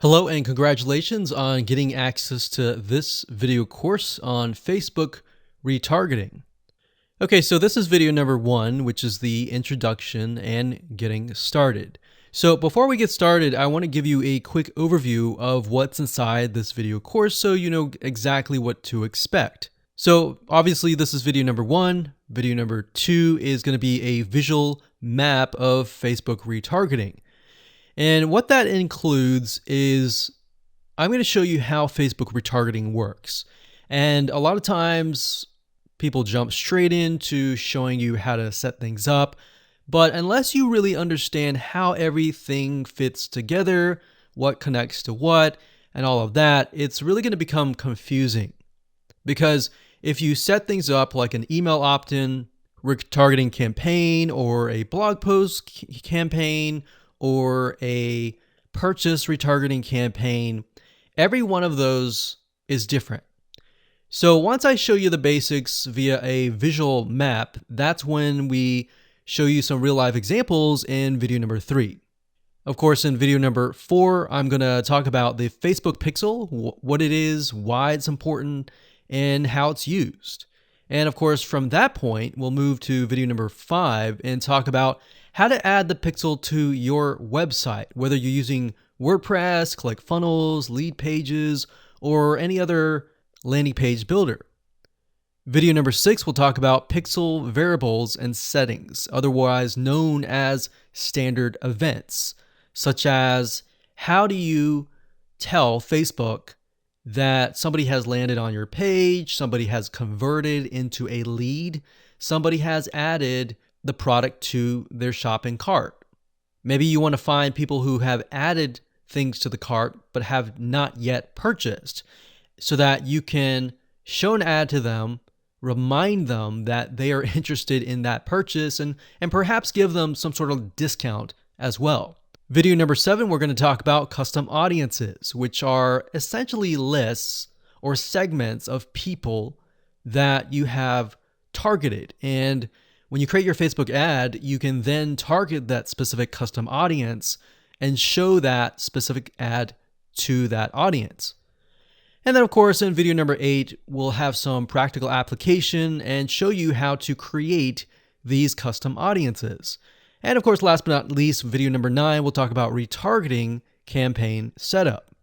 Hello and congratulations on getting access to this video course on Facebook retargeting. Okay, so this is video number 1, which is the introduction and getting started. So before we get started, I want to give you a quick overview of what's inside this video course so you know exactly what to expect. So obviously this is video number 1. Video number 2 is going to be a visual map of Facebook retargeting. And what that includes is I'm going to show you how Facebook retargeting works. And a lot of times people jump straight into showing you how to set things up. But unless you really understand how everything fits together, what connects to what, and all of that, it's really going to become confusing. Because if you set things up like an email opt-in retargeting campaign or a blog post campaign, or a purchase retargeting campaign, every one of those is different. So once I show you the basics via a visual map, that's when we show you some real life examples in video number 3. Of course, in video number 4, I'm going to talk about the Facebook pixel, what it is, why it's important, and how it's used. And of course, from that point, we'll move to video number 5 and talk about how to add the pixel to your website, whether you're using WordPress, ClickFunnels, Lead Pages, or any other landing page builder. Video number 6 will talk about pixel variables and settings, otherwise known as standard events, such as how do you tell Facebook that somebody has landed on your page, somebody has converted into a lead, somebody has added the product to their shopping cart. Maybe you want to find people who have added things to the cart but have not yet purchased so that you can show an ad to them, remind them that they are interested in that purchase, and perhaps give them some sort of discount as well. Video number 7, we're going to talk about custom audiences, which are essentially lists or segments of people that you have targeted. And when you create your Facebook ad, you can then target that specific custom audience and show that specific ad to that audience. And then of course, in video number 8, we'll have some practical application and show you how to create these custom audiences. And of course, last but not least, video number 9, we'll talk about retargeting campaign setup.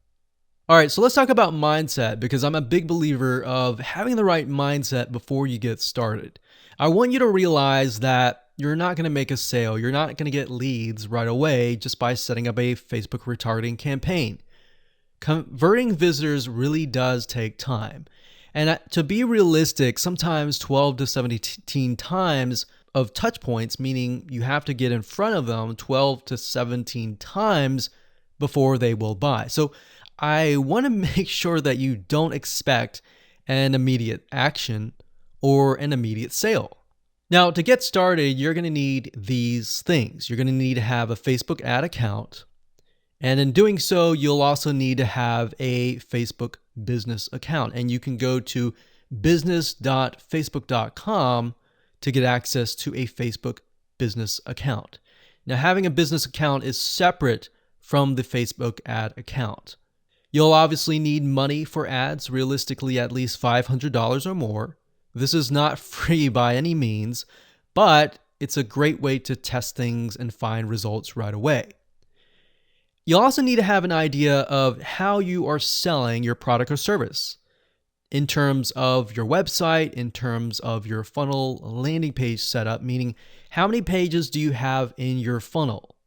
All right, so let's talk about mindset, because I'm a big believer of having the right mindset before you get started. I want you to realize that you're not going to make a sale. You're not going to get leads right away just by setting up a Facebook retargeting campaign. Converting visitors really does take time. And to be realistic, sometimes 12 to 17 times of touch points, meaning you have to get in front of them 12 to 17 times before they will buy. So I want to make sure that you don't expect an immediate action or an immediate sale. Now, to get started, you're going to need these things. You're going to need to have a Facebook ad account. And in doing so, you'll also need to have a Facebook business account. And you can go to business.facebook.com to get access to a Facebook business account. Now, having a business account is separate from the Facebook ad account. You'll obviously need money for ads, realistically at least $500 or more. This is not free by any means, but it's a great way to test things and find results right away. You'll also need to have an idea of how you are selling your product or service in terms of your website, in terms of your funnel landing page setup, meaning how many pages do you have in your funnel?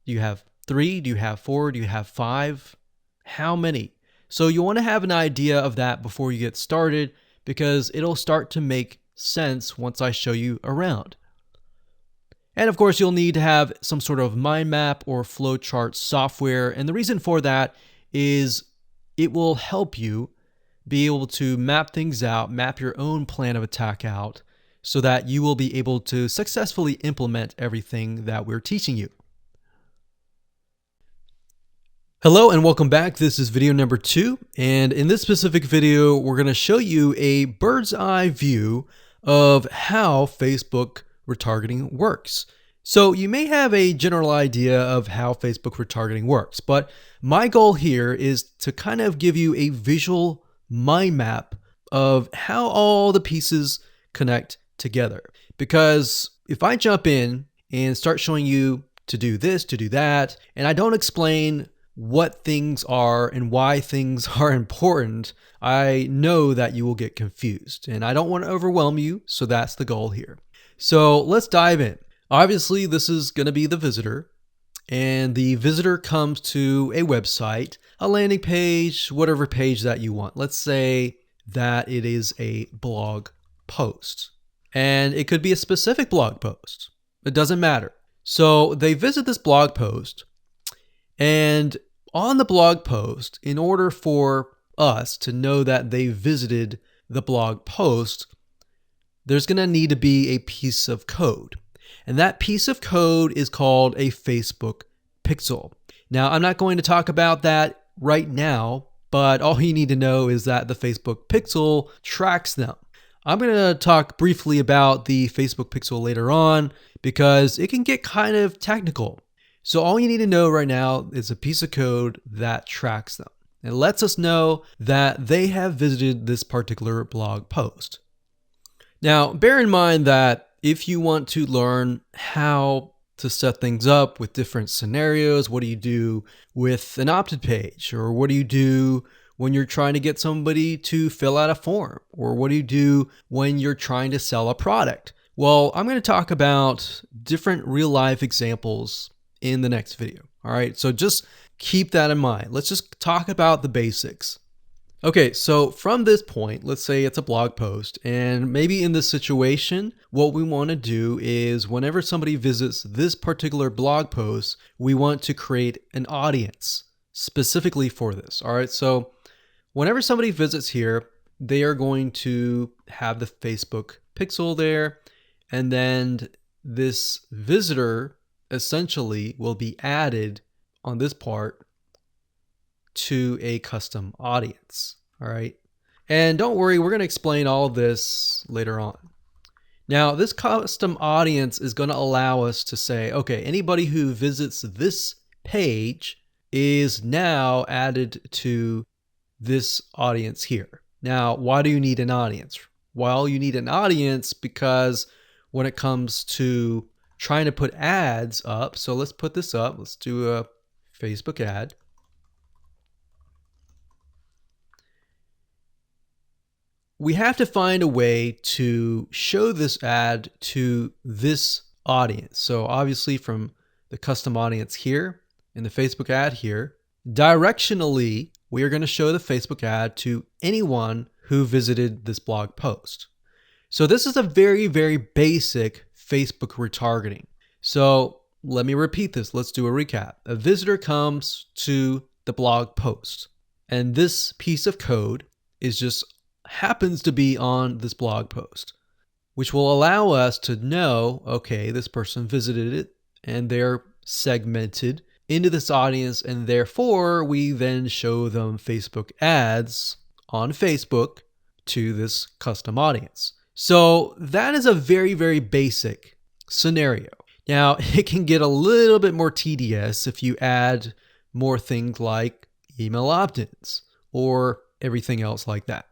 Do you have 3? Do you have 4? Do you have 5? How many? So you want to have an idea of that before you get started, because it'll start to make sense once I show you around. And of course, you'll need to have some sort of mind map or flowchart software. And the reason for that is it will help you be able to map things out, map your own plan of attack out, so that you will be able to successfully implement everything that we're teaching you. Hello and welcome back. This is video number 2. And in this specific video, we're going to show you a bird's eye view of how Facebook retargeting works. So you may have a general idea of how Facebook retargeting works, but my goal here is to kind of give you a visual mind map of how all the pieces connect together. Because if I jump in and start showing you to do this, to do that, and I don't explain what things are and why things are important, I know that you will get confused, and I don't want to overwhelm you, so that's the goal here. So let's dive in. Obviously, this is going to be the visitor, and the visitor comes to a website, a landing page, whatever page that you want. Let's say that it is a blog post, and it could be a specific blog post. It doesn't matter. So they visit this blog post, and on the blog post, in order for us to know that they visited the blog post, there's going to need to be a piece of code. And that piece of code is called a Facebook pixel. Now, I'm not going to talk about that right now, but all you need to know is that the Facebook pixel tracks them. I'm going to talk briefly about the Facebook pixel later on because it can get kind of technical. So all you need to know right now is a piece of code that tracks them. It lets us know that they have visited this particular blog post. Now, bear in mind that if you want to learn how to set things up with different scenarios, what do you do with an opt-in page? Or what do you do when you're trying to get somebody to fill out a form? Or what do you do when you're trying to sell a product? Well, I'm going to talk about different real-life examples in the next video. All right, so just keep that in mind. Let's just talk about the basics. Okay, so from this point, let's say it's a blog post, and maybe in this situation, what we want to do is whenever somebody visits this particular blog post, we want to create an audience specifically for this. All right, so whenever somebody visits here, they are going to have the Facebook pixel there, and then this visitor essentially will be added on this part to a custom audience. All right. And don't worry, we're going to explain all this later on. Now, this custom audience is going to allow us to say, okay, anybody who visits this page is now added to this audience here. Now, why do you need an audience? Well, you need an audience because when it comes to trying to put ads up, so let's put this up. Let's do a Facebook ad. We have to find a way to show this ad to this audience. So obviously from the custom audience here in the Facebook ad here, directionally, we are going to show the Facebook ad to anyone who visited this blog post. So this is a very, very basic Facebook retargeting. So let me repeat this. Let's do a recap. A visitor comes to the blog post, and this piece of code is just happens to be on this blog post, which will allow us to know, okay, this person visited it and they're segmented into this audience, and therefore we then show them Facebook ads on Facebook to this custom audience. So that is a very, very basic scenario. Now, it can get a little bit more tedious if you add more things like email opt-ins or everything else like that.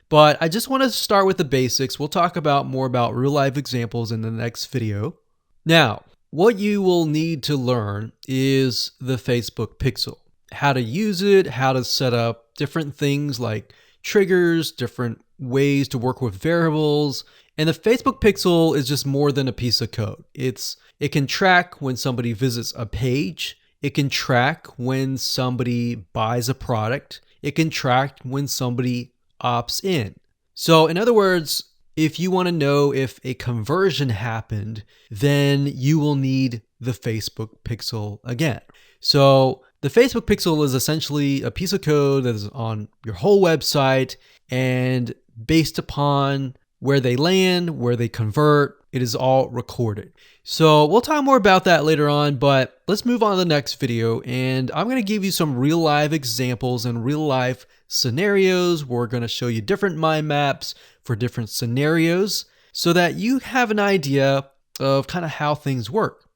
But I just want to start with the basics. We'll talk about more about real life examples in the next video. Now, what you will need to learn is the Facebook pixel, how to use it, how to set up different things like triggers, different ways to work with variables. And the Facebook pixel is just more than a piece of code. It can track when somebody visits a page. It can track when somebody buys a product. It can track when somebody opts in. So in other words, if you want to know if a conversion happened, then you will need the Facebook pixel again. So the Facebook pixel is essentially a piece of code that is on your whole website, and based upon where they land, where they convert, it is all recorded. So we'll talk more about that later on, but let's move on to the next video, and I'm going to give you some real life examples and real life scenarios. We're going to show you different mind maps for different scenarios so that you have an idea of kind of how things work.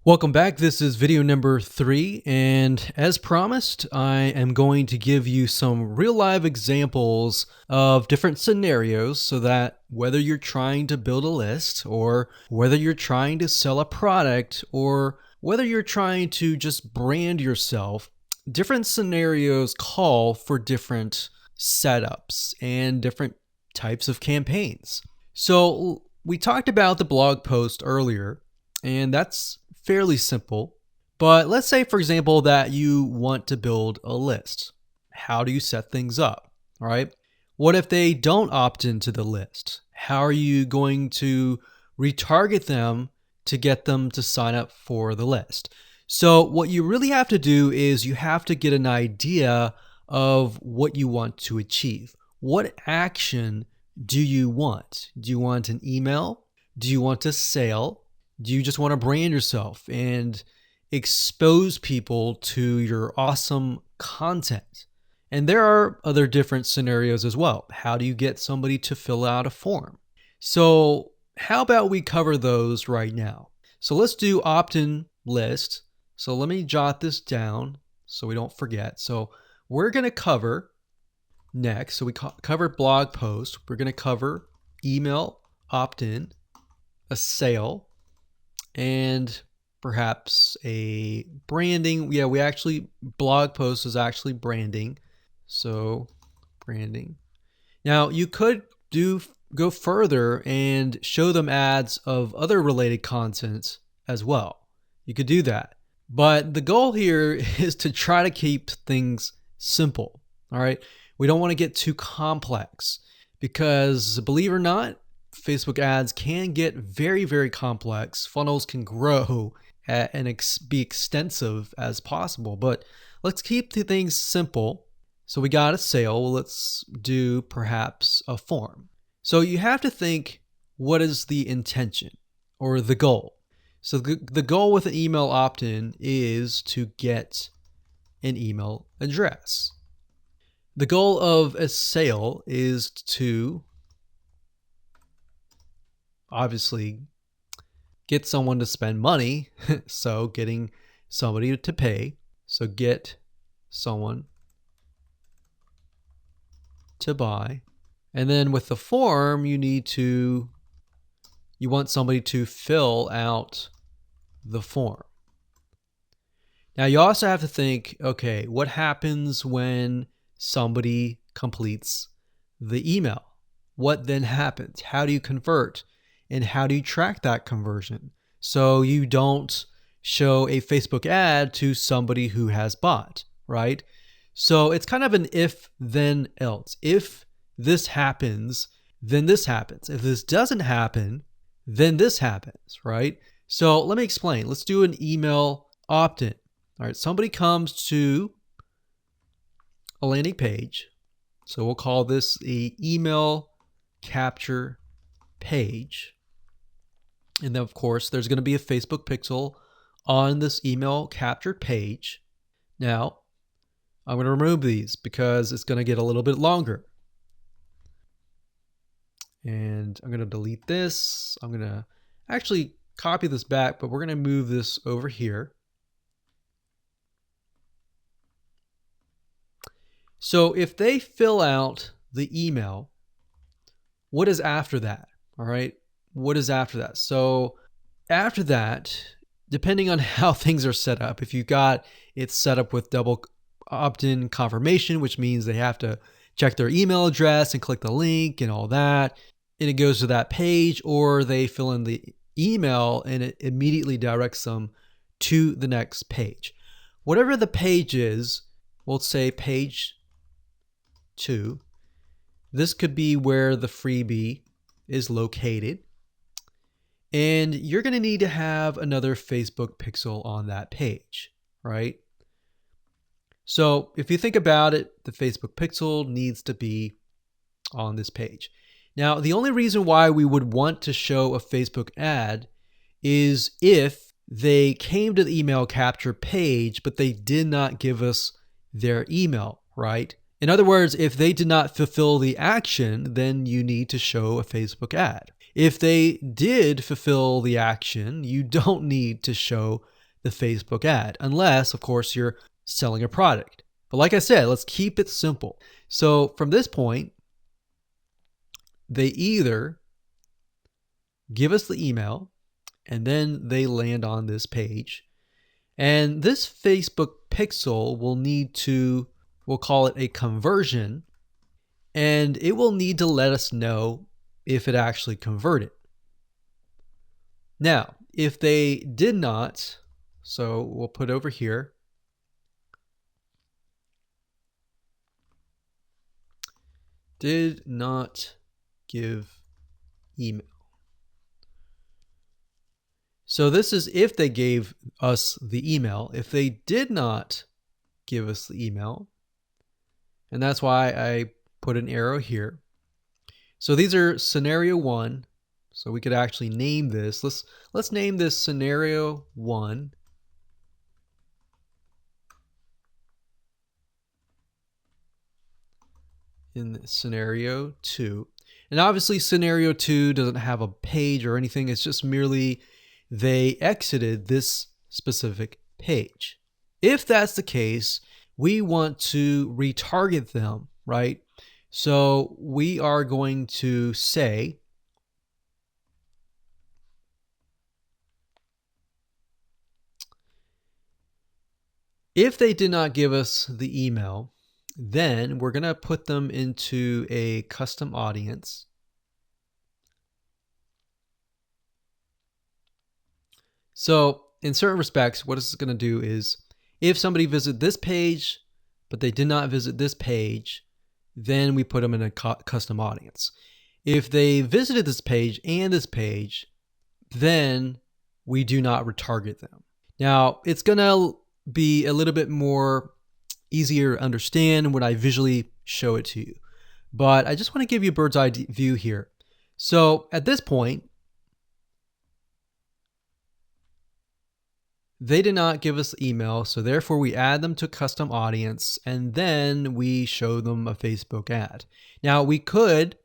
Welcome back. This is video number 3, and as promised, I am going to give you some real live examples of different scenarios so that whether you're trying to build a list, or whether you're trying to sell a product, or whether you're trying to just brand yourself, different scenarios call for different setups and different types of campaigns. So we talked about the blog post earlier, and that's fairly simple. But let's say, for example, that you want to build a list. How do you set things up? All right. What if they don't opt into the list? How are you going to retarget them to get them to sign up for the list? So what you really have to do is you have to get an idea of what you want to achieve. What action do you want? Do you want an email? Do you want a sale? Do you just want to brand yourself and expose people to your awesome content? And there are other different scenarios as well. How do you get somebody to fill out a form? So how about we cover those right now? So let's do opt-in list. So let me jot this down so we don't forget. So we're going to cover next. So we covered blog post. We're going to cover email opt-in, a sale, and perhaps a branding. Yeah, we actually, blog post is actually branding. So branding. Now you could go further and show them ads of other related content as well. You could do that. But the goal here is to try to keep things simple. All right. We don't want to get too complex because, believe it or not, Facebook ads can get very, very complex. Funnels can grow and be extensive as possible, but let's keep the things simple. So we got a sale. Well, let's do perhaps a form. So you have to think, what is the intention or the goal? So the goal with an email opt-in is to get an email address. The goal of a sale is to obviously get someone to spend money. So getting somebody to pay. So get someone to buy. And then with the form, you want somebody to fill out the form. Now you also have to think, okay, what happens when somebody completes the email? What then happens? How do you convert? And how do you track that conversion so you don't show a Facebook ad to somebody who has bought, right? So it's kind of an if, then, else. If this happens, then this happens. If this doesn't happen, then this happens, right? So let me explain. Let's do an email opt-in. All right, somebody comes to a landing page. So we'll call this the email capture page. And then, of course, there's going to be a Facebook pixel on this email captured page. Now, I'm going to remove these because it's going to get a little bit longer. And I'm going to delete this. I'm going to actually copy this back, but we're going to move this over here. So if they fill out the email, what is after that? All right. What is after that? So after that, depending on how things are set up, if you got it set up with double opt-in confirmation, which means they have to check their email address and click the link and all that, and it goes to that page, or they fill in the email and it immediately directs them to the next page. Whatever the page is, we'll say page 2. This could be where the freebie is located. And you're going to need to have another Facebook pixel on that page, right? So if you think about it, the Facebook pixel needs to be on this page. Now, the only reason why we would want to show a Facebook ad is if they came to the email capture page, but they did not give us their email, right? In other words, if they did not fulfill the action, then you need to show a Facebook ad. If they did fulfill the action, you don't need to show the Facebook ad, unless, of course, you're selling a product. But like I said, let's keep it simple. So from this point, they either give us the email and then they land on this page. And this Facebook pixel will need to, we'll call it a conversion, and it will need to let us know if it actually converted. Now, if they did not, so we'll put over here, did not give email. So this is if they gave us the email. If they did not give us the email, and that's why I put an arrow here. So these are scenario 1. So we could actually name this. Let's name this scenario 1. In scenario 2. And obviously scenario 2 doesn't have a page or anything. It's just merely they exited this specific page. If that's the case, we want to retarget them, right? So we are going to say if they did not give us the email, then we're going to put them into a custom audience. So in certain respects, what it's going to do is if somebody visited this page, but they did not visit this page, then we put them in a custom audience. If they visited this page and this page, then we do not retarget them. Now, it's going to be a little bit more easier to understand when I visually show it to you. But I just want to give you a bird's eye view here. So at this point, they did not give us email, so therefore we add them to custom audience, and then we show them a Facebook ad. Now we could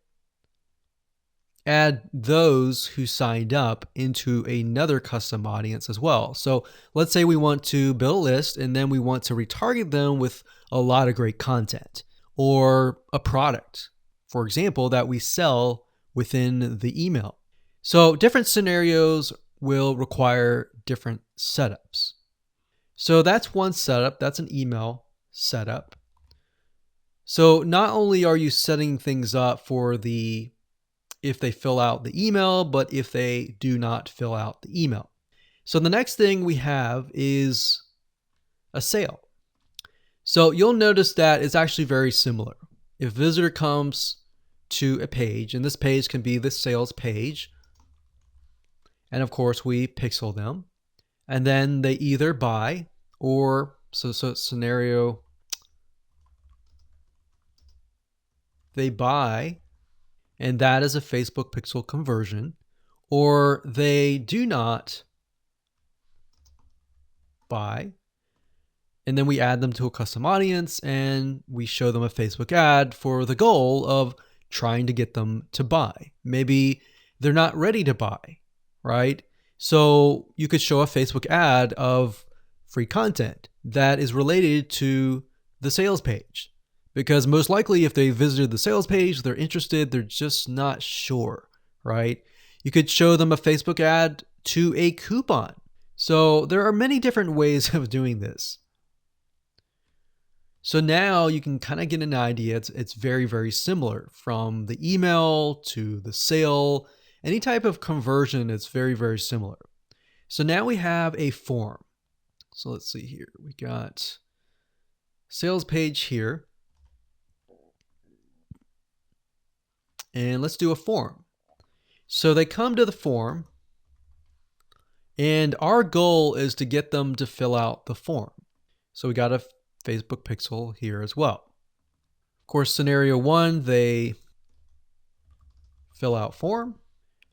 add those who signed up into another custom audience as well. So let's say we want to build a list and then we want to retarget them with a lot of great content or a product, for example, that we sell within the email. So different scenarios will require different setups. So that's one setup. That's an email setup. So not only are you setting things up for the if they fill out the email, but if they do not fill out the email. So the next thing we have is a sale. So you'll notice that it's actually very similar. If a visitor comes to a page, and this page can be the sales page, and of course we pixel them, and then they either buy or, so scenario, they buy, and that is a Facebook pixel conversion, or they do not buy, and then we add them to a custom audience and we show them a Facebook ad for the goal of trying to get them to buy. Maybe they're not ready to buy, right? So you could show a Facebook ad of free content that is related to the sales page. Because most likely if they visited the sales page, they're interested, they're just not sure, right? You could show them a Facebook ad to a coupon. So there are many different ways of doing this. So now you can kind of get an idea. It's very, very similar from the email to the sale. Any type of conversion, it's very, very similar. So now we have a form. So let's see here. We got sales page here. And let's do a form. So they come to the form, and our goal is to get them to fill out the form. So we got a Facebook pixel here as well. Of course, scenario 1, they fill out form,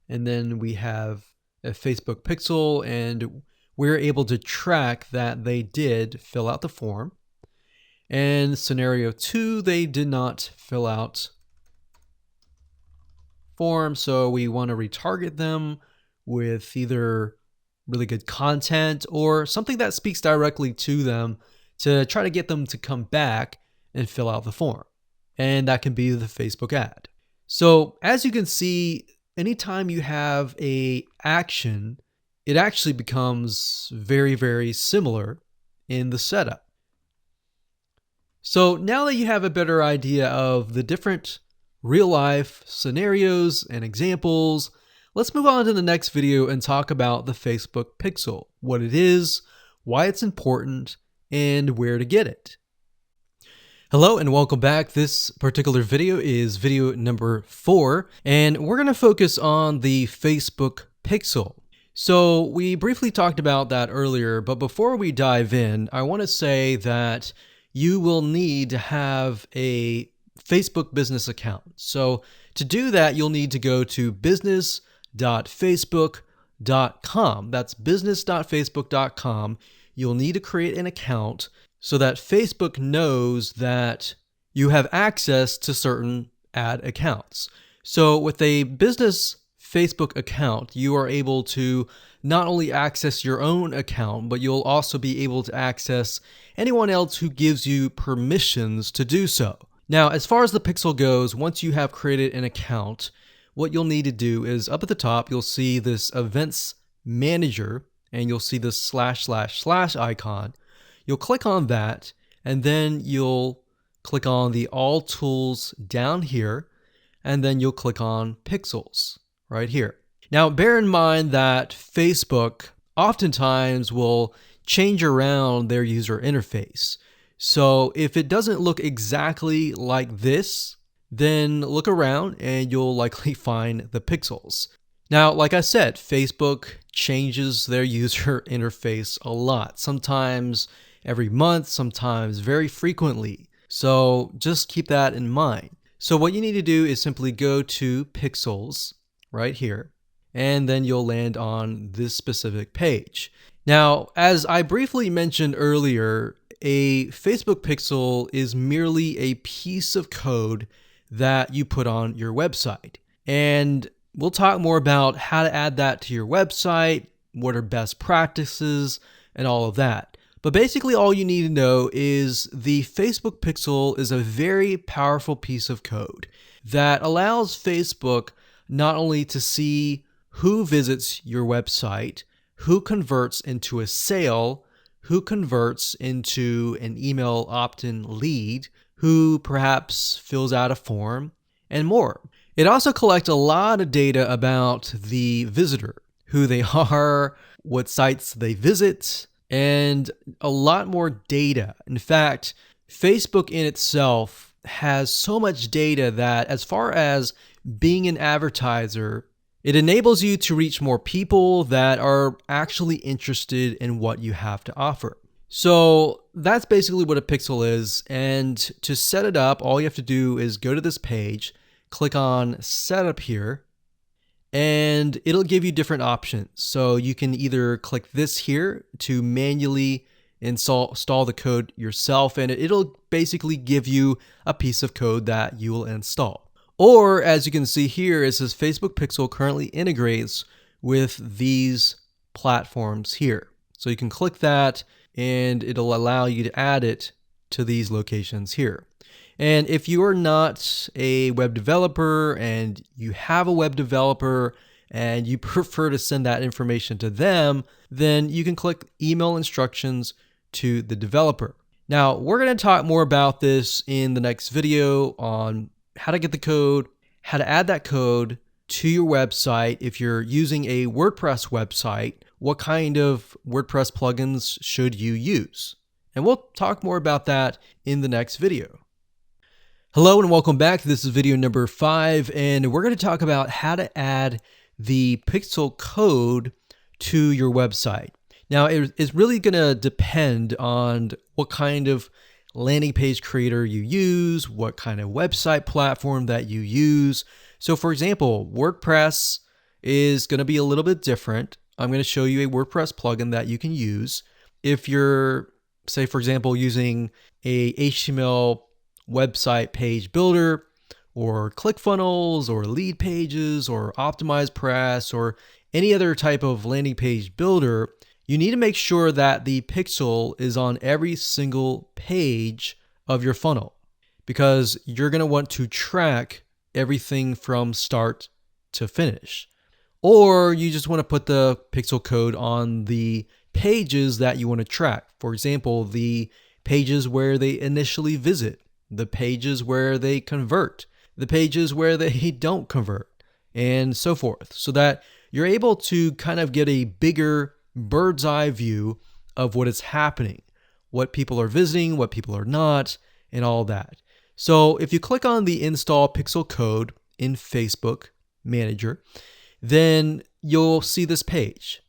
and then we have a Facebook pixel, and we're able to track that they did fill out the form. And scenario 2, they did not fill out form, so we want to retarget them with either really good content or something that speaks directly to them to try to get them to come back and fill out the form. And that can be the Facebook ad. So as you can see, anytime you have a action, it actually becomes very, very similar in the setup. So now that you have a better idea of the different real life scenarios and examples, let's move on to the next video and talk about the Facebook Pixel, what it is, why it's important, and where to get it. Hello and welcome back. This particular video is video number 4, and we're going to focus on the Facebook Pixel. So we briefly talked about that earlier, but before we dive in, I want to say that you will need to have a Facebook business account. So to do that, you'll need to go to business.facebook.com. That's business.facebook.com. You'll need to create an account so that Facebook knows that you have access to certain ad accounts. So with a business Facebook account, you are able to not only access your own account, but you'll also be able to access anyone else who gives you permissions to do so. Now, as far as the Pixel goes, once you have created an account, what you'll need to do is up at the top, you'll see this Events Manager, and you'll see this / icon. You'll click on that, and then you'll click on the All Tools down here, and then you'll click on Pixels right here. Now, bear in mind that Facebook oftentimes will change around their user interface. So if it doesn't look exactly like this, then look around and you'll likely find the pixels. Now, like I said, Facebook changes their user interface a lot, sometimes every month, sometimes very frequently. So just keep that in mind. So what you need to do is simply go to Pixels right here, and then you'll land on this specific page. Now, as I briefly mentioned earlier, a Facebook pixel is merely a piece of code that you put on your website. And we'll talk more about how to add that to your website, what are best practices, and all of that. But basically all you need to know is the Facebook pixel is a very powerful piece of code that allows Facebook not only to see who visits your website, who converts into a sale, who converts into an email opt-in lead, who perhaps fills out a form, and more. It also collects a lot of data about the visitor, who they are, what sites they visit, and a lot more data. In fact, Facebook in itself has so much data that as far as being an advertiser, it enables you to reach more people that are actually interested in what you have to offer. So that's basically what a pixel is. And to set it up, all you have to do is go to this page, click on Setup here, and it'll give you different options. So you can either click this here to manually install the code yourself, and it'll basically give you a piece of code that you will install. Or as you can see here, it says Facebook Pixel currently integrates with these platforms here. So you can click that and it'll allow you to add it to these locations here. And if you are not a web developer and you have a web developer and you prefer to send that information to them, then you can click email instructions to the developer. Now, we're going to talk more about this in the next video on how to get the code, how to add that code to your website. If you're using a WordPress website, what kind of WordPress plugins should you use? And we'll talk more about that in the next video. Hello and welcome back. This is video number 5, and we're going to talk about how to add the pixel code to your website. Now, it's really going to depend on what kind of landing page creator you use, what kind of website platform that you use. So for example, WordPress is going to be a little bit different. I'm going to show you a WordPress plugin that you can use. If you're, say for example, using a HTML website page builder, or ClickFunnels or lead pages or OptimizePress or any other type of landing page builder, you need to make sure that the pixel is on every single page of your funnel, because you're going to want to track everything from start to finish. Or you just want to put the pixel code on the pages that you want to track. For example, the pages where they initially visit, the pages where they convert, the pages where they don't convert, and so forth, so that you're able to kind of get a bigger bird's eye view of what is happening, what people are visiting, what people are not, and all that. So if you click on the install pixel code in Facebook Manager, then you'll see this page.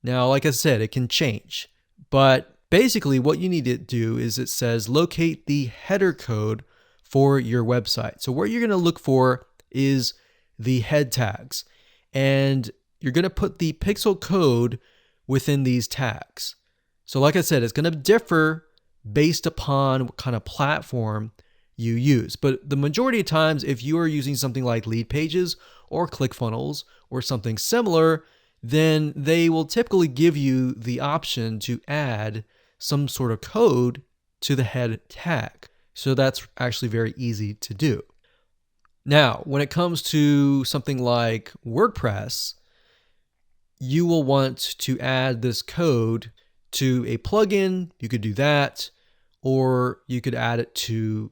Now, like I said, it can change, but basically what you need to do is it says locate the header code for your website. So what you're going to look for is the head tags, and you're going to put the pixel code within these tags. So like I said, it's going to differ based upon what kind of platform you use. But the majority of times, if you are using something like lead pages or ClickFunnels or something similar, then they will typically give you the option to add some sort of code to the head tag. So that's actually very easy to do. Now, when it comes to something like WordPress, you will want to add this code to a plugin. You could do that, or you could add it to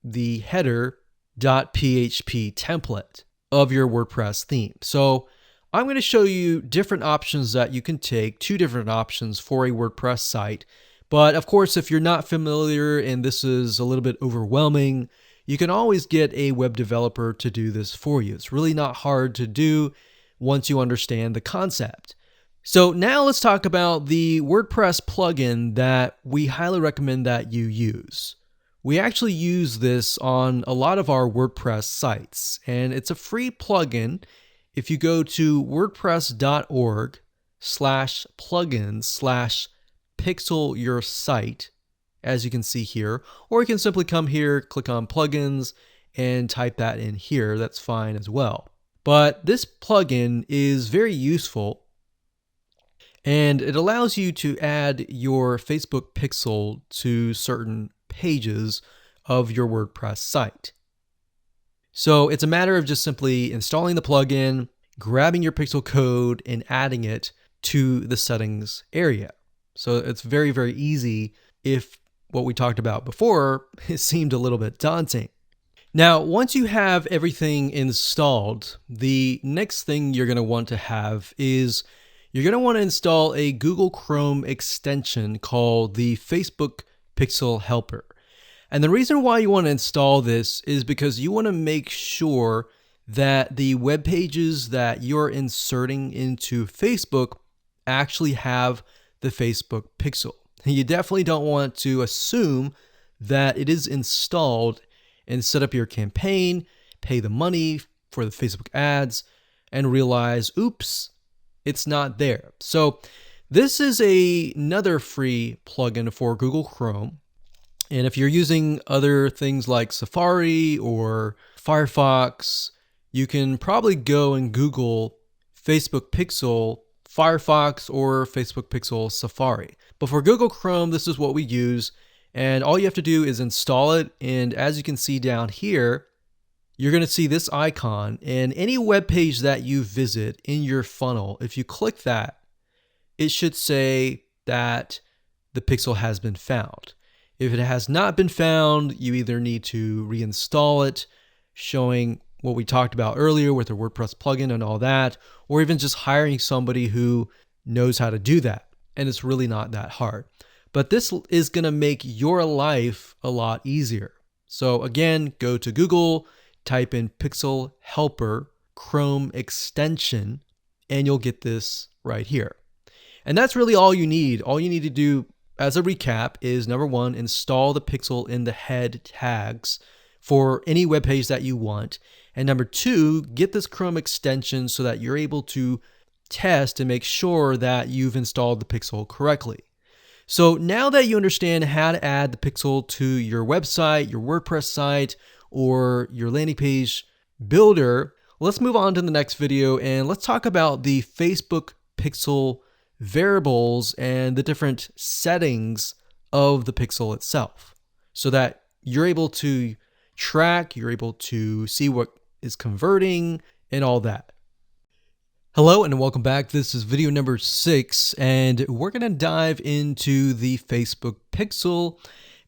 the header.php template of your WordPress theme. So I'm going to show you different options that you can take, 2 different options for a WordPress site. But of course, if you're not familiar and this is a little bit overwhelming, you can always get a web developer to do this for you. It's really not hard to do once you understand the concept. So now let's talk about the WordPress plugin that we highly recommend that you use. We actually use this on a lot of our WordPress sites, and it's a free plugin. If you go to wordpress.org/plugins/pixel-your-site, as you can see here, or you can simply come here, click on plugins, and type that in here. That's fine as well. But this plugin is very useful, and it allows you to add your Facebook pixel to certain pages of your WordPress site. So it's a matter of just simply installing the plugin, grabbing your pixel code, and adding it to the settings area. So it's very, very easy if what we talked about before it seemed a little bit daunting. Now, once you have everything installed, the next thing you're going to want to have is you're going to want to install a Google Chrome extension called the Facebook Pixel Helper. And the reason why you want to install this is because you want to make sure that the web pages that you're inserting into Facebook actually have the Facebook pixel. You definitely don't want to assume that it is installed and set up your campaign, pay the money for the Facebook ads, and realize, oops, it's not there. So this is another free plugin for Google Chrome. And if you're using other things like Safari or Firefox, you can probably go and Google Facebook Pixel Firefox or Facebook Pixel Safari. But for Google Chrome, this is what we use. And all you have to do is install it. And as you can see down here, you're going to see this icon. And any web page that you visit in your funnel, if you click that, it should say that the pixel has been found. If it has not been found, you either need to reinstall it, showing what we talked about earlier with the WordPress plugin and all that, or even just hiring somebody who knows how to do that. And it's really not that hard. But this is going to make your life a lot easier. So again, go to Google, type in Pixel Helper Chrome extension, and you'll get this right here. And that's really all you need. All you need to do as a recap is, number one, install the pixel in the head tags for any web page that you want. And number two, get this Chrome extension so that you're able to test and make sure that you've installed the pixel correctly. So now that you understand how to add the pixel to your website, your WordPress site, or your landing page builder, let's move on to the next video and let's talk about the Facebook pixel variables and the different settings of the pixel itself so that you're able to track, you're able to see what is converting and all that. Hello and welcome back. This is video number 6 and we're going to dive into the Facebook pixel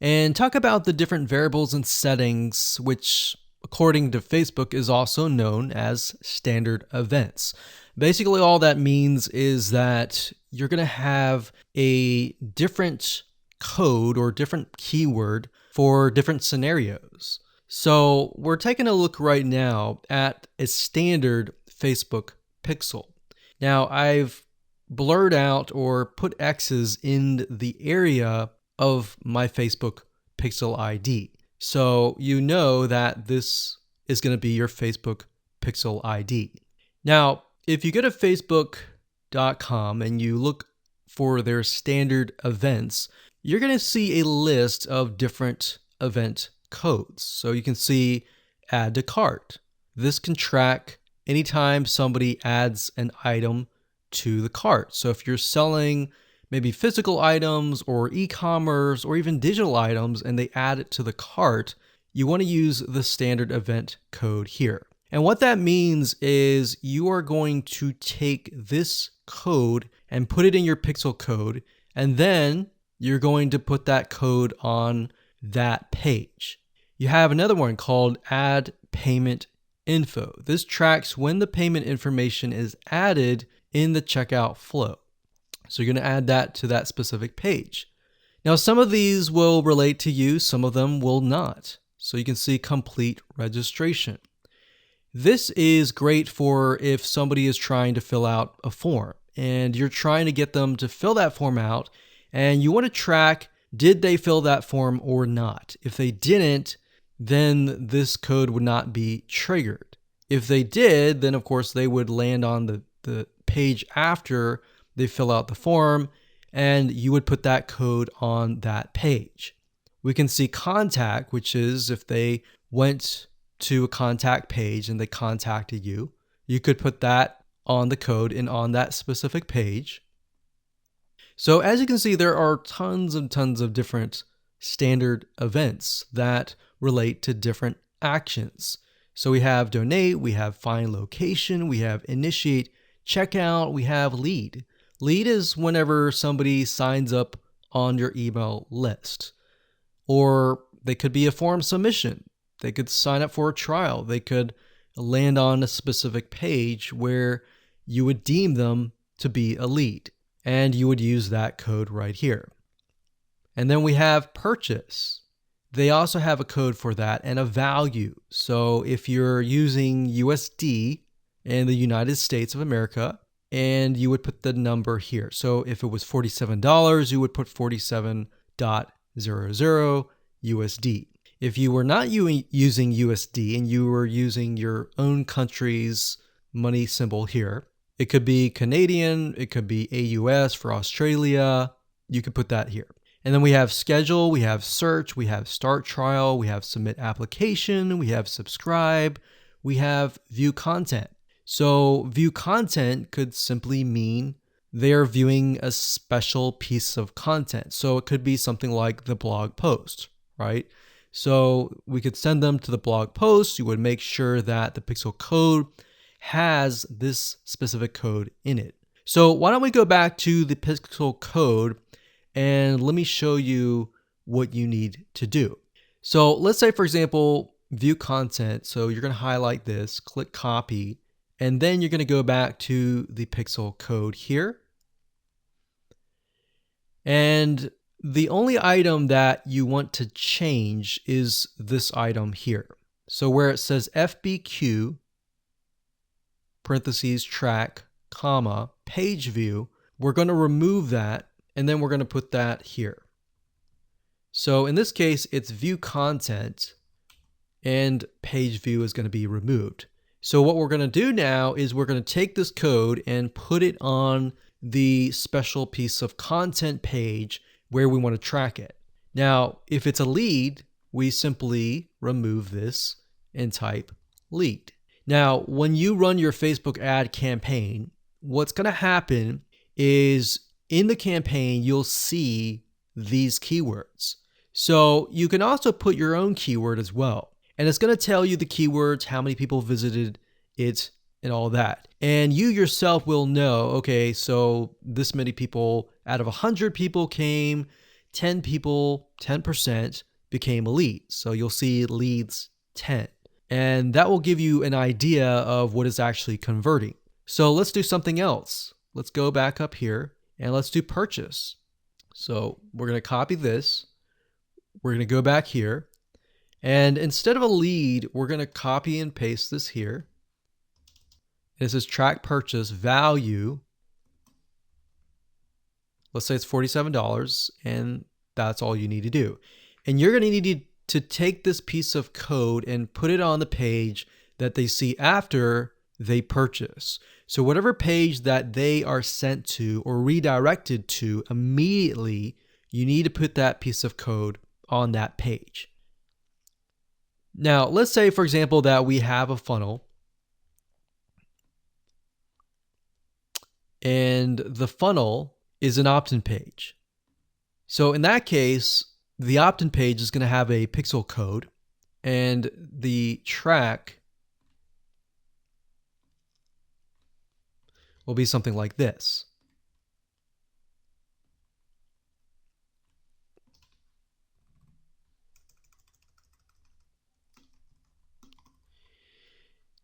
and talk about the different variables and settings, which according to Facebook is also known as standard events. Basically, all that means is that you're going to have a different code or different keyword for different scenarios. So we're taking a look right now at a standard Facebook pixel. Now I've blurred out or put X's in the area of my Facebook pixel ID. So you know that this is going to be your Facebook pixel ID. Now, if you go to facebook.com and you look for their standard events, you're going to see a list of different event codes. So you can see add to cart. This can track anytime somebody adds an item to the cart. So if you're selling maybe physical items or e-commerce or even digital items and they add it to the cart, you want to use the standard event code here. And what that means is you are going to take this code and put it in your pixel code, and then you're going to put that code on that page. You have another one called add payment info. This tracks when the payment information is added in the checkout flow. So you're going to add that to that specific page. Now, some of these will relate to you, some of them will not. So you can see complete registration. This is great for if somebody is trying to fill out a form and you're trying to get them to fill that form out and you want to track, did they fill that form or not? If they didn't, then this code would not be triggered. If they did, then of course they would land on the page after they fill out the form and you would put that code on that page. We can see contact, which is if they went to a contact page and they contacted you, you could put that on the code and on that specific page. So as you can see, there are tons and tons of different standard events that relate to different actions. So we have donate, we have find location, we have initiate checkout, we have lead. Lead is whenever somebody signs up on your email list. Or they could be a form submission. They could sign up for a trial. They could land on a specific page where you would deem them to be a lead. And you would use that code right here. And then we have purchase. They also have a code for that and a value. So if you're using USD in the United States of America, and you would put the number here. So if it was $47, you would put 47.00 USD. If you were not using USD and you were using your own country's money symbol here, it could be Canadian, it could be AUS for Australia, you could put that here. And then we have schedule, we have search, we have start trial, we have submit application, we have subscribe, we have view content. So view content could simply mean they're viewing a special piece of content. So it could be something like the blog post, right? So we could send them to the blog post. You would make sure that the pixel code has this specific code in it. So why don't we go back to the pixel code and let me show you what you need to do. So let's say, for example, view content. So you're going to highlight this, click copy, and then you're going to go back to the pixel code here. And the only item that you want to change is this item here. So where it says FBQ, parentheses, track, comma, page view, we're going to remove that and then we're going to put that here. So in this case, it's view content and page view is going to be removed. So what we're going to do now is we're going to take this code and put it on the special piece of content page where we want to track it. Now, if it's a lead, we simply remove this and type lead. Now, when you run your Facebook ad campaign, what's going to happen is in the campaign, you'll see these keywords. So you can also put your own keyword as well. And it's going to tell you the keywords, how many people visited it, and all that. And you yourself will know, okay, so this many people out of 100 people came, 10 people, 10% became a lead. So you'll see leads 10. And that will give you an idea of what is actually converting. So let's do something else. Let's go back up here and let's do purchase. So we're going to copy this. We're going to go back here. And instead of a lead, we're going to copy and paste this here. This is track purchase value. Let's say it's $47, and that's all you need to do. And you're going to need to take this piece of code and put it on the page that they see after they purchase. So whatever page that they are sent to or redirected to immediately, you need to put that piece of code on that page. Now, let's say, for example, that we have a funnel. And the funnel is an opt-in page. So in that case, the opt-in page is going to have a pixel code, and the track will be something like this.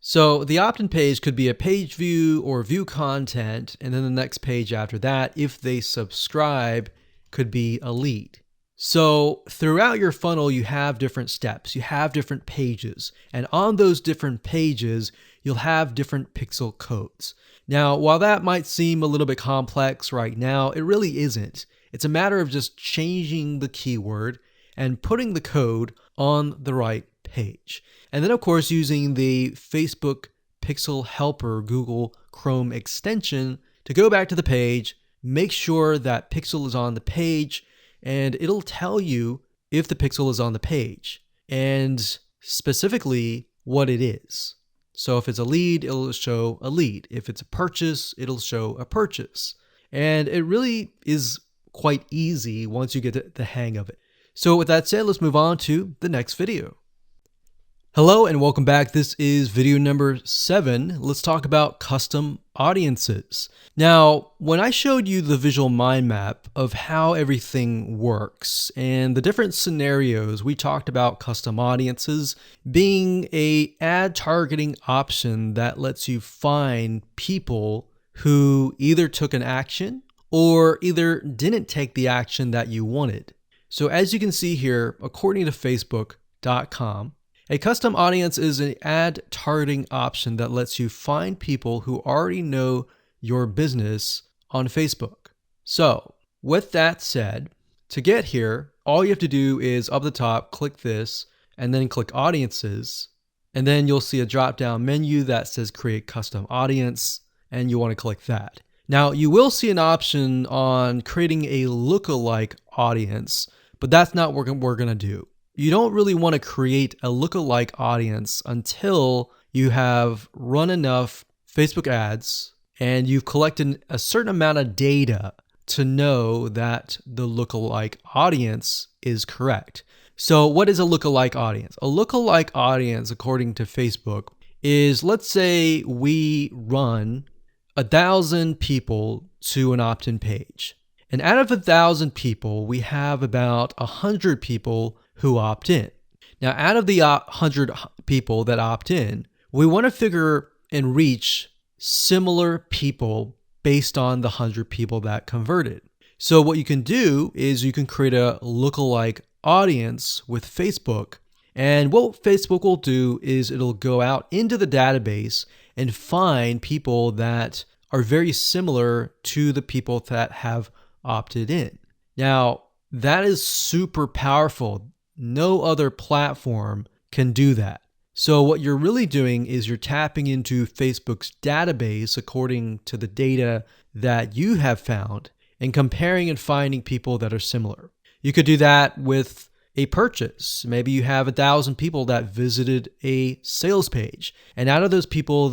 So the opt-in page could be a page view or view content, and then the next page after that, if they subscribe, could be a lead. So throughout your funnel, you have different steps, you have different pages, and on those different pages, you'll have different pixel codes. Now, while that might seem a little bit complex right now, it really isn't. It's a matter of just changing the keyword and putting the code on the right page. And then, of course, using the Facebook Pixel Helper Google Chrome extension to go back to the page, make sure that pixel is on the page, and it'll tell you if the pixel is on the page and specifically what it is. So if it's a lead, it'll show a lead. If it's a purchase, it'll show a purchase. And it really is quite easy once you get the hang of it. So with that said, let's move on to the next video. Hello and welcome back. This is video number 7. Let's talk about custom audiences. Now, when I showed you the visual mind map of how everything works and the different scenarios, we talked about custom audiences being an ad targeting option that lets you find people who either took an action or either didn't take the action that you wanted. So as you can see here, according to Facebook.com, a custom audience is an ad targeting option that lets you find people who already know your business on Facebook. So with that said, to get here, all you have to do is up the top, click this, and then click audiences. And then you'll see a drop-down menu that says create custom audience, and you want to click that. Now you will see an option on creating a lookalike audience, but that's not what we're going to do. You don't really want to create a lookalike audience until you have run enough Facebook ads and you've collected a certain amount of data to know that the lookalike audience is correct. So what is a lookalike audience? A lookalike audience, according to Facebook, is, let's say we run 1,000 people to an opt-in page. And out of 1,000 people, we have about 100 people who opt in. Now, out of the 100 people that opt in, we want to figure and reach similar people based on the 100 people that converted. So what you can do is you can create a lookalike audience with Facebook. And what Facebook will do is it'll go out into the database and find people that are very similar to the people that have opted in. Now, that is super powerful. No other platform can do that. So what you're really doing is you're tapping into Facebook's database according to the data that you have found and comparing and finding people that are similar. You could do that with a purchase. Maybe you have 1,000 people that visited a sales page. And out of those people,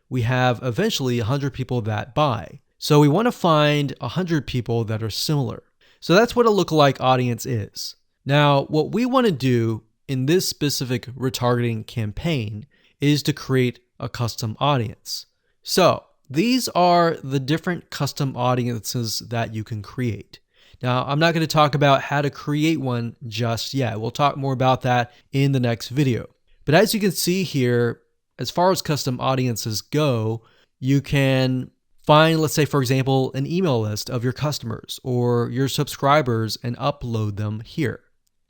we have eventually 100 people that buy. So we want to find 100 people that are similar. So that's what a lookalike audience is. Now, what we want to do in this specific retargeting campaign is to create a custom audience. So these are the different custom audiences that you can create. Now, I'm not going to talk about how to create one just yet. We'll talk more about that in the next video. But as you can see here, as far as custom audiences go, you can find, let's say, for example, an email list of your customers or your subscribers and upload them here.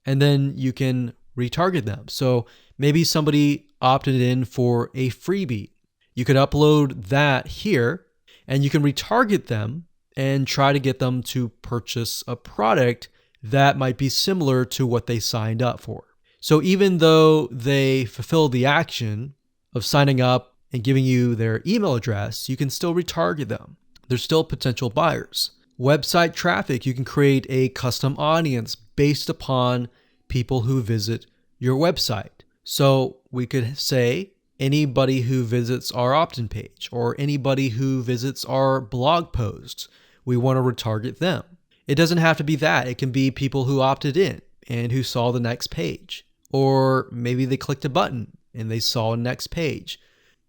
And then you can retarget them. So maybe somebody opted in for a freebie. You could upload that here and you can retarget them and try to get them to purchase a product that might be similar to what they signed up for. So even though they fulfill the action of signing up and giving you their email address, you can still retarget them. They're still potential buyers. Website traffic, you can create a custom audience based upon people who visit your website. So we could say anybody who visits our opt-in page or anybody who visits our blog posts, we want to retarget them. It doesn't have to be that. It can be people who opted in and who saw the next page. Or maybe they clicked a button and they saw a next page.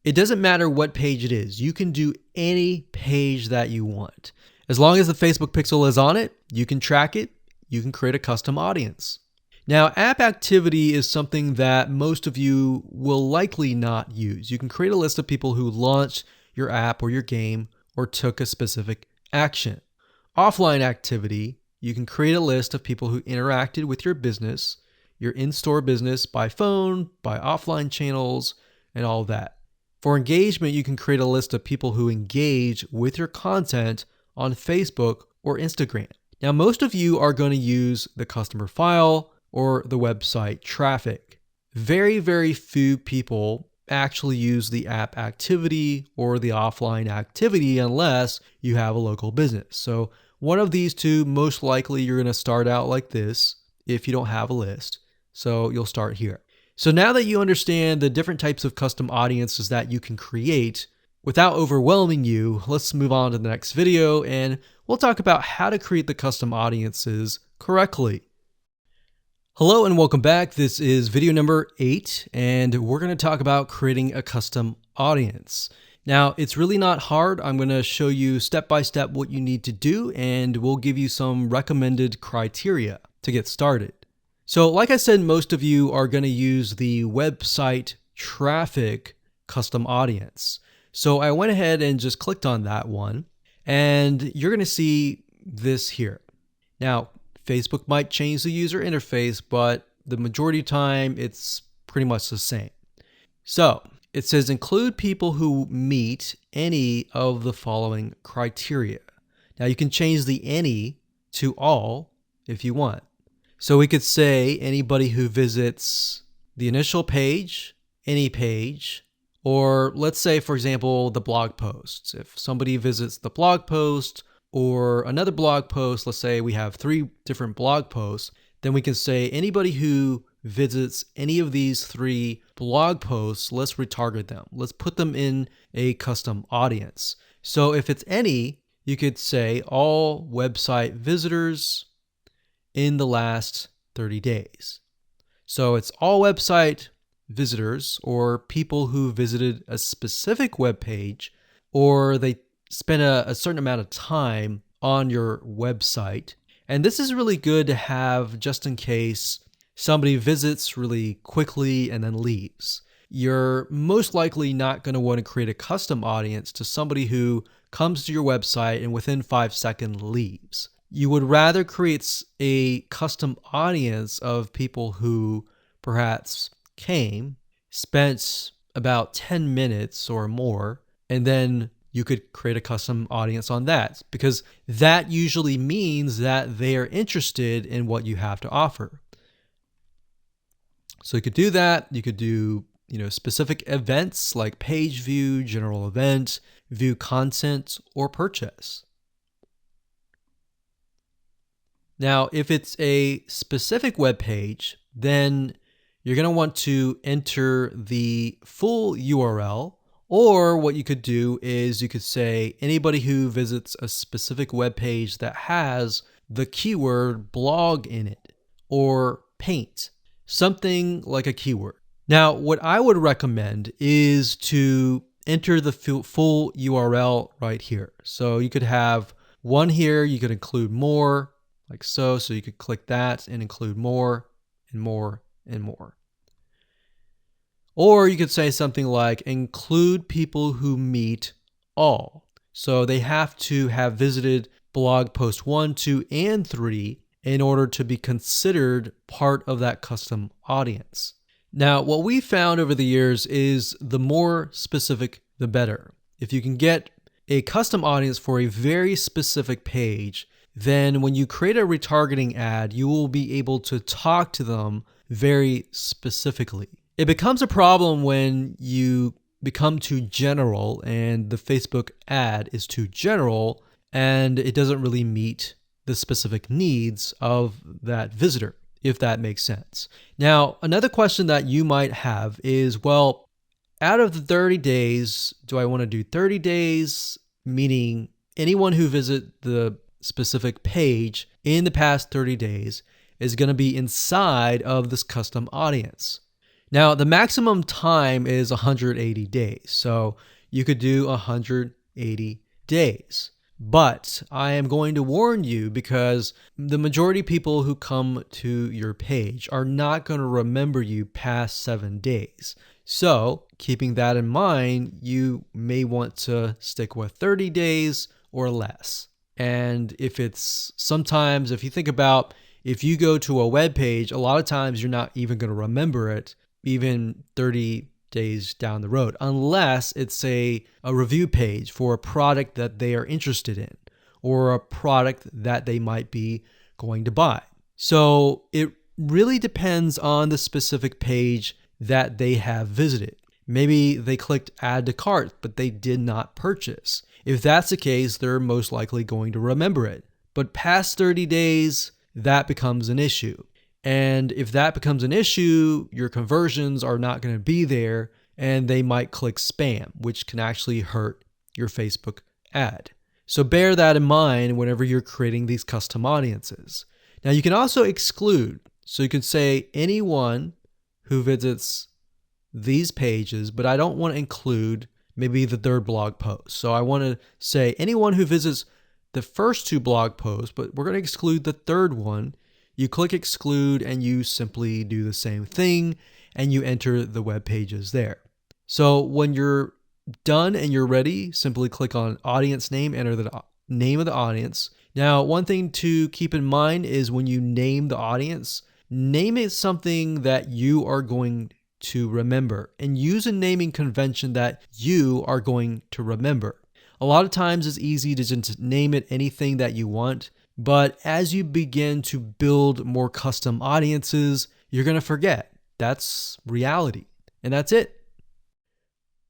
It doesn't matter what page it is. You can do any page that you want. As long as the Facebook pixel is on it, you can track it, you can create a custom audience. Now, app activity is something that most of you will likely not use. You can create a list of people who launched your app or your game or took a specific action. Offline activity, you can create a list of people who interacted with your business, your in-store business by phone, by offline channels, and all that. For engagement, you can create a list of people who engage with your content on Facebook or Instagram. Now, most of you are going to use the customer file or the website traffic. Very, very few people actually use the app activity or the offline activity unless you have a local business. So one of these two, most likely you're going to start out like this if you don't have a list. So you'll start here. So now that you understand the different types of custom audiences that you can create, without overwhelming you, let's move on to the next video and we'll talk about how to create the custom audiences correctly. Hello and welcome back. This is video number 8 and we're going to talk about creating a custom audience. Now, it's really not hard. I'm going to show you step by step what you need to do and we'll give you some recommended criteria to get started. So like I said, most of you are going to use the website traffic custom audience. So I went ahead and just clicked on that one and you're going to see this here. Now, Facebook might change the user interface, but the majority of the time it's pretty much the same. So it says include people who meet any of the following criteria. Now you can change the any to all if you want. So we could say anybody who visits the initial page, any page, or let's say, for example, the blog posts. If somebody visits the blog post or another blog post, let's say we have 3 different blog posts, then we can say anybody who visits any of these 3 blog posts, let's retarget them. Let's put them in a custom audience. So if it's any, you could say all website visitors in the last 30 days. So it's all website visitors or people who visited a specific web page or they spent a certain amount of time on your website. And this is really good to have just in case somebody visits really quickly and then leaves. You're most likely not going to want to create a custom audience to somebody who comes to your website and within 5 seconds leaves. You would rather create a custom audience of people who perhaps came, spent about 10 minutes or more, and then you could create a custom audience on that because that usually means that they are interested in what you have to offer. So you could do that. You could do, specific events like page view, general event, view content, or purchase. Now, if it's a specific web page, then you're going to want to enter the full URL, or what you could do is you could say anybody who visits a specific web page that has the keyword blog in it or paint, something like a keyword. Now, what I would recommend is to enter the full URL right here. So you could have one here, you could include more, like so. So you could click that and include more and more and more. Or you could say something like include people who meet all. So they have to have visited blog post 1, 2, and 3 in order to be considered part of that custom audience. Now, what we found over the years is the more specific, the better. If you can get a custom audience for a very specific page, then when you create a retargeting ad, you will be able to talk to them very specifically. It becomes a problem when you become too general and the Facebook ad is too general and it doesn't really meet the specific needs of that visitor, if that makes sense. Now, another question that you might have is, well, out of the 30 days, do I want to do 30 days, meaning anyone who visit the specific page in the past 30 days is going to be inside of this custom audience? Now, the maximum time is 180 days, so you could do 180 days. But I am going to warn you because the majority of people who come to your page are not going to remember you past 7 days. So, keeping that in mind, you may want to stick with 30 days or less. And if you think about if you go to a web page, a lot of times you're not even going to remember it even 30 days down the road, unless it's a review page for a product that they are interested in or a product that they might be going to buy. So it really depends on the specific page that they have visited. Maybe they clicked add to cart, but they did not purchase. If that's the case, they're most likely going to remember it. But past 30 days, that becomes an issue. And if that becomes an issue, your conversions are not going to be there and they might click spam, which can actually hurt your Facebook ad. So bear that in mind whenever you're creating these custom audiences. Now you can also exclude. So you can say anyone who visits these pages, but I don't want to include maybe the third blog post. So I want to say anyone who visits the first 2 blog posts, but we're going to exclude the third one. You click exclude and you simply do the same thing and you enter the web pages there. So when you're done and you're ready, simply click on audience name, enter the name of the audience. Now, one thing to keep in mind is when you name the audience, name it something that you are going to remember and use a naming convention that you are going to remember. A lot of times it's easy to just name it anything that you want. But as you begin to build more custom audiences, you're going to forget. That's reality. And that's it.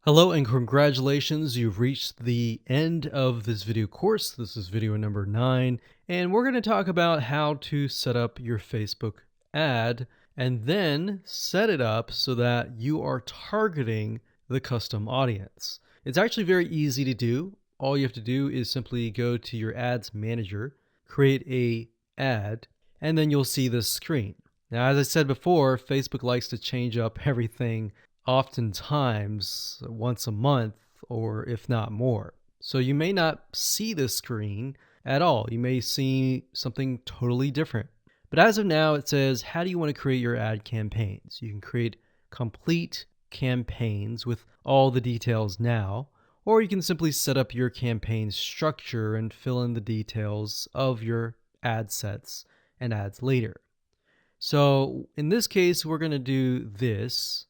Hello and congratulations. You've reached the end of this video course. This is video number 9. And we're going to talk about how to set up your Facebook ad and then set it up so that you are targeting the custom audience. It's actually very easy to do. All you have to do is simply go to your ads manager, create a ad, and then you'll see this screen. Now, as I said before, Facebook likes to change up everything oftentimes once a month or if not more. So you may not see this screen at all. You may see something totally different. But as of now, it says, how do you want to create your ad campaigns? You can create complete campaigns with all the details now, or you can simply set up your campaign structure and fill in the details of your ad sets and ads later. So in this case, we're going to do this.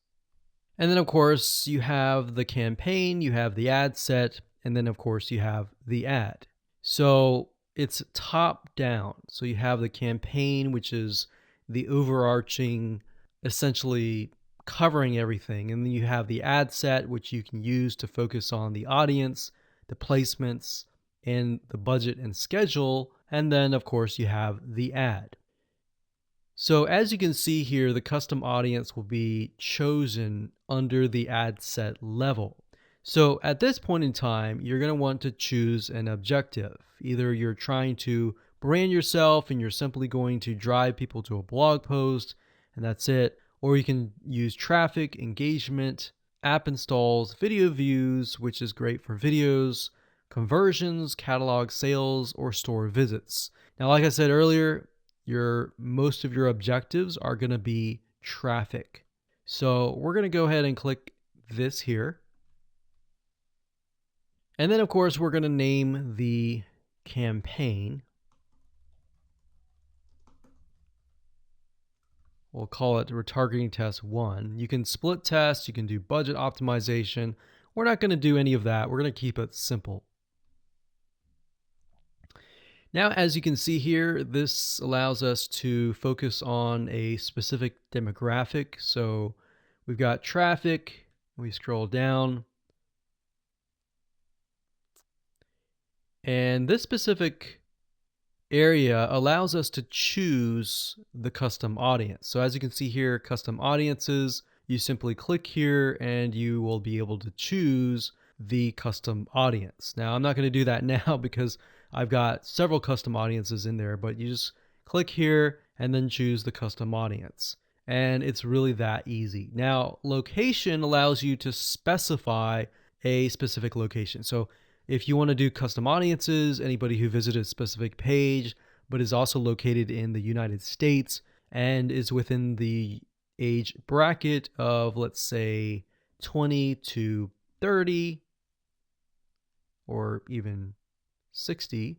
And then of course you have the campaign, you have the ad set, and then of course you have the ad. So it's top down. So you have the campaign, which is the overarching, essentially covering everything. And then you have the ad set, which you can use to focus on the audience, the placements, and the budget and schedule And then of course you have the ad. So as you can see here, the custom audience will be chosen under the ad set level. So at this point in time, you're going to want to choose an objective. Either you're trying to brand yourself and you're simply going to drive people to a blog post and that's it. Or you can use traffic, engagement, app installs, video views, which is great for videos, conversions, catalog sales, or store visits. Now, like I said earlier, most of your objectives are going to be traffic. So we're going to go ahead and click this here. And then of course we're going to name the campaign. We'll call it retargeting test 1. You can split test, you can do budget optimization. We're not going to do any of that. We're going to keep it simple. Now, as you can see here, this allows us to focus on a specific demographic. So we've got traffic, we scroll down, and this specific area allows us to choose the custom audience. So as you can see here, custom audiences, you simply click here and you will be able to choose the custom audience. Now, I'm not going to do that now because I've got several custom audiences in there, but you just click here and then choose the custom audience. And it's really that easy. Now, location allows you to specify a specific location. So if you want to do custom audiences, anybody who visited a specific page, but is also located in the United States and is within the age bracket of, let's say, 20 to 30 or even 60,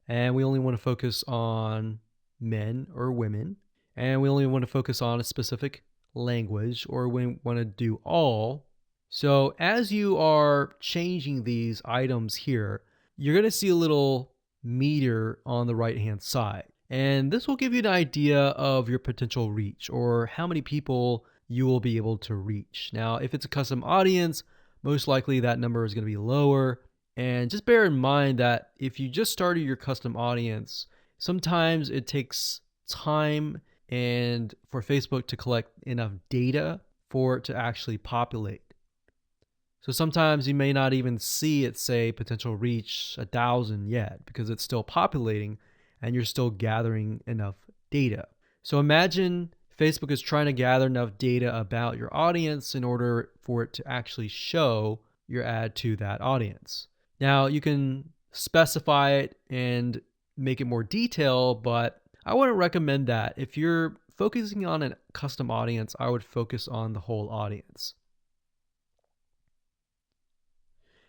and we only want to focus on men or women, and we only want to focus on a specific language, or we want to do all. So as you are changing these items here, you're going to see a little meter on the right hand side, and this will give you an idea of your potential reach or how many people you will be able to reach. Now, if it's a custom audience, most likely that number is going to be lower. And just bear in mind that if you just started your custom audience, sometimes it takes time and for Facebook to collect enough data for it to actually populate. So sometimes you may not even see it say potential reach 1,000 yet because it's still populating and you're still gathering enough data. So imagine Facebook is trying to gather enough data about your audience in order for it to actually show your ad to that audience. Now, you can specify it and make it more detailed, but I wouldn't recommend that. If you're focusing on a custom audience, I would focus on the whole audience.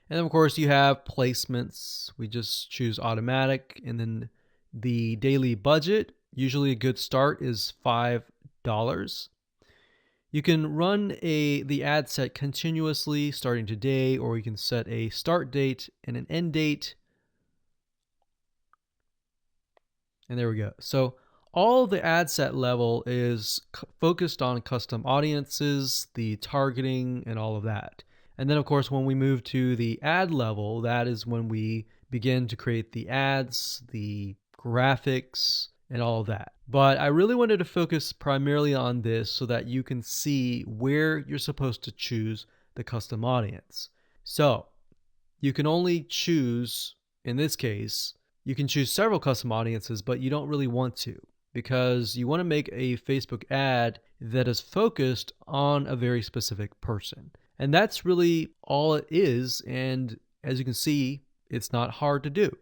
And then, of course, you have placements. We just choose automatic, and then the daily budget, usually a good start is $5. You can run the ad set continuously starting today, or you can set a start date and an end date. And there we go. So all the ad set level is focused on custom audiences, the targeting, and all of that. And then, of course, when we move to the ad level, that is when we begin to create the ads, the graphics, and all of that. But I really wanted to focus primarily on this so that you can see where you're supposed to choose the custom audience. So you can only choose, in this case, you can choose several custom audiences, but you don't really want to because you want to make a Facebook ad that is focused on a very specific person. And that's really all it is. And as you can see, it's not hard to do.